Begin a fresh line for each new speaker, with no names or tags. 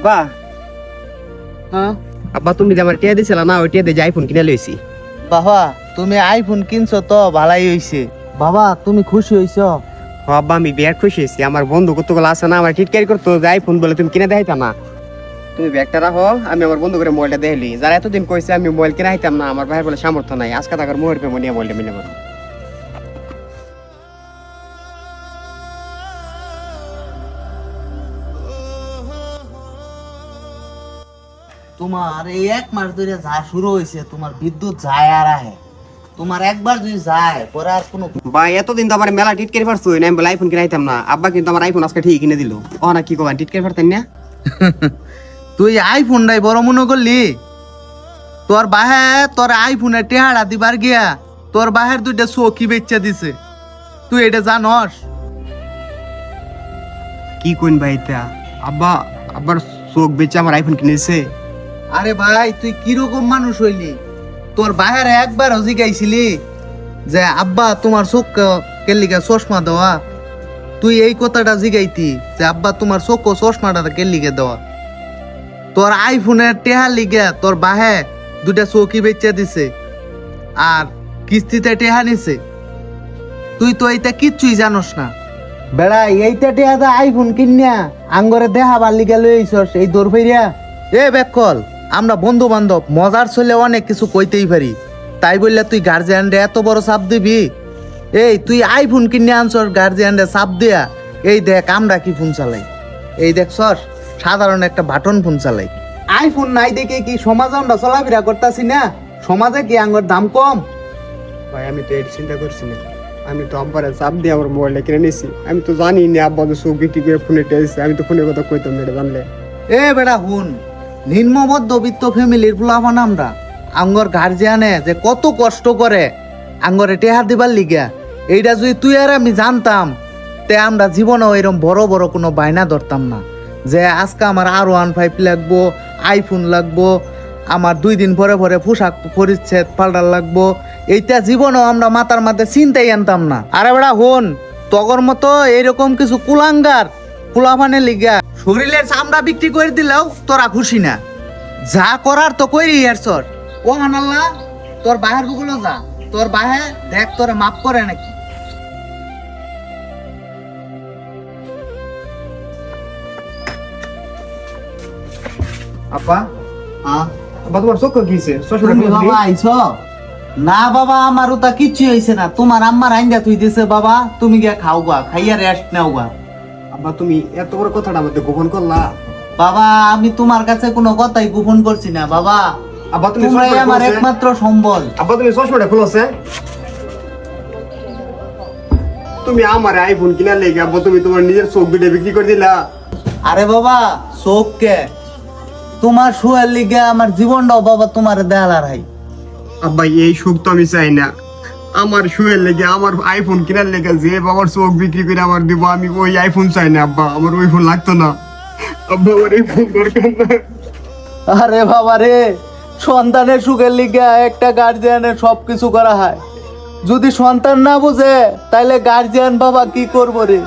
আব্বা
হ্যাঁ
আব্বা তুমি যে আমার টিয়া দিছিলা না ওই টিয়া দিয়ে আইফোন কিনে লইছি।
বাবা তুমি আইফোন কিনছো তো ভালাই হইছে। বাবা তুমি খুশি হইছো?
আব্বা আমি বিরাট খুশি হয়েছি। আমার বন্ধু কতগুলো আছে না আমার টিটকারি করতো যে আইফোন বলে তুমি কিনে দেখাইতা না। তুমি ব্যাগটা রাখো, আমি আমার বন্ধু করে মোবাইলটা দেখলি। যারা এতদিন কইছে আমি মোবাইল কিনে আইতাম না, আমার ভাইয়ের বলে সামর্থ্য নাই, আজকে টাকার মোহর পেমো নিয়ে মোবাইলটা মিলে পারো।
তোমার এই 1 মাস ধরে যা শুরু হয়েছে, তোমার বিদ্যুৎ যায় আর আহে। তোমার একবার যদি যায় পরে আর কোনো
ভাই এতদিন তো আমার মেলা টিটকারি পারছো না, আমি বলে আইফোন কিনে আইতাম না। আব্বা কিন্তু আমার আইফোন আজকে ঠিক কিনে দিল। ও না কি কবা টিটকারি পারতেন না?
তুই আইফোনটাই বড় মনে করলি? তোর বাহে তোর আইফোনের টেহাড়া দিবার গিয়া তোর বাহের দুইটা চৌকি বেচা দিছে, তুই এটা জানস?
কি কইন ভাই এটা? আব্বা আব্বার চোখ বেচে আমার আইফোন কিনেছে?
আরে ভাই তুই কিরকম মানুষ হইলি? তোর বাহের একবার জিগাইছিলি যে আব্বা তোমার চোখ কেলিকা চশমা দেওয়া? তুই এই কথাটা জিগাইতি যে আব্বা তোমার চোখ চশমাটা কেলিকে দেওয়া? তোর আইফোনের টেহা লিগে তোর বাহে দুটা চৌকি বেচা দিছে আর কিস্তিতে টেহা নিছে। তুই তো এইটা কিচ্ছুই জানোস না বেড়া। এইটা টেহাতে আইফোন কিনিয়া আঙ্গরে দেখাবার লিগে লইছস এই দৌড় ফেরিয়া। এ বেকল, আমরা বন্ধু বান্ধব মজার চলে অনেক কিছু কইতেই পারি, তাই বললে তুই গার্জিয়ানরে এত বড় চাপ দিবি? এই তুই আইফোন কিনে আনছস গার্জিয়ানরে চাপ দিয়া। এই দেখ আমরা কি ফোন চালাই, এই দেখছস সাধারণ একটা বাটন ফোন চালাই। আইফোন নাই দেখে কি সমাজে আমরা চলাফেরা করতেছি না? সমাজে কি আঙ্গর দাম কম?
ভাই আমি তো এই চিন্তা করছি না, আমি তো আব্বারে চাপ দিয়ে আমার মোবাইলটা কিনে নিছি। আমি তো জানি না আব্বা তো চোখ বিক্রি করে ফোনে টেয়েছে, আমি তো ফোনের কথা কইতাম না এটা জানলে।
এ বেড়া হুন, নিম্ন মধ্যবিত্ত ফ্যামিলির পোলাপান আমরা, আঙ্গর গার্জিয়ানে যে কত কষ্ট করে আঙ্গরে টেহা দিবার লিগা, এইটা যদি তুই আর আমি জানতাম তে আমরা জীবনেও এরকম বড় বড় কোনো বায়না ধরতাম না যে আজকে আমার R15 লাগবো, আইফোন লাগবো, আমার 2 দিন পরে পরে পোশাক পরিচ্ছেদ পাল্টার লাগবো। এইটা জীবনেও আমরা মাথার মাথায় চিন্তাই আনতাম না। আরে বেড়া হুন, তগর মতো এইরকম কিছু কুলাঙ্গার কুলাফানের লিগা শরীরের চামড়া বিক্রি করে দিলেও তোরা খুশি না। যা করার তো কইরি এরছর। ও হানাল্লাহ, তোর বাহের গুলো যা, তোর বাহে দেখ তোরে মাফ করে নাকি।
আব্বা
হ্যাঁ
আব্বা তোমার চোখ কিছে?
তুমি বাবা আইছো? না বাবা, আমার ওটা কিচ্ছু হইছে না। তোমার আম্মার আইন্দা তুই দিছে বাবা, তুমি গিয়া খাও গা, খাইয়া রেস্ট নাও গা।
আব্বা তুমি এত বড় কথাটা আমাদের গোপন করলা?
বাবা আমি তোমার কাছে কোনো কথাই গোপন করছি না বাবা।
আব্বা তুমি
তোমরাই
চশমাটা
আমার
খুলছে?
একমাত্র সম্বল।
আব্বা তুমি চশমাটা খুলছে? তুমি আমার আইফোন কিনার লেগে আব্বা তুমি তোমার নিজের চোখ দুটো বিক্রি করে দিলা?
আরে বাবা চোখ কে, তোমার শুয়ার লিগে আমার জীবনটাও বাবা তোমার দেয়ালার হাই।
আব্বা এই সুখ তো আমি চাই না। আমার শুয়ের লেগে আমার আইফোন কেনার লেগে যে বাবার চোখ বিক্রি করে আমার দিব, আমি ওই আইফোন চাই না আব্বা। আমার ওই ফোন লাগতো না আব্বা, আমার এই ফোন দরকার না।
আরে বাবা রে, সন্তানের সুখের লিগে একটা গার্জিয়ানের সবকিছু করা হয়। যদি সন্তান না বুঝে তাইলে গার্জিয়ান বাবা কি করবো রে?